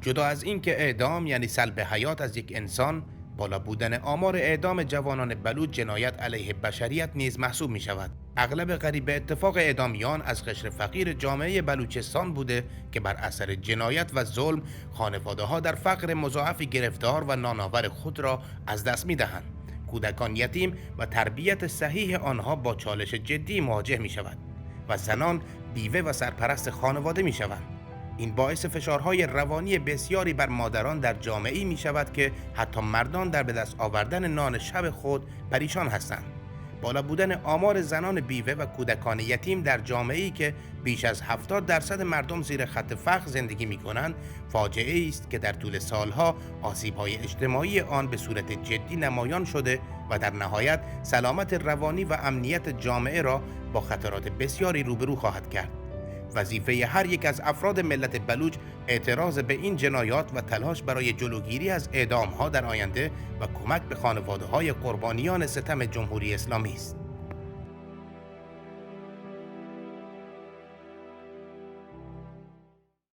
جدا از این که اعدام یعنی سلب حیات از یک انسان، بالا بودن آمار اعدام جوانان بلوچ جنایت علیه بشریت نیز محسوب می شود. اغلب قریب به اتفاق اعدامیان از قشر فقیر جامعه بلوچستان بوده که بر اثر جنایت و ظلم خانواده ها در فقر مضاعفی گرفتار و نانآور خود را از دست می دهند. کودکان یتیم و تربیت صحیح آنها با چالش جدی مواجه می شود و زنان بیوه و سرپرست خانواده می شوند. این باعث فشارهای روانی بسیاری بر مادران در جامعه‌ای می شود که حتی مردان در به دست آوردن نان شب خود پریشان هستند. بالا بودن آمار زنان بیوه و کودکان یتیم در جامعه‌ای که بیش از 70% مردم زیر خط فقر زندگی می‌کنند، فاجعه‌ای است که در طول سالها آسیب‌های اجتماعی آن به صورت جدی نمایان شده و در نهایت سلامت روانی و امنیت جامعه را با خطرات بسیاری روبرو خواهد کرد. وظیفه هر یک از افراد ملت بلوچ اعتراض به این جنایات و تلاش برای جلوگیری از اعدام‌ها در آینده و کمک به خانواده‌های قربانیان ستم جمهوری اسلامی است.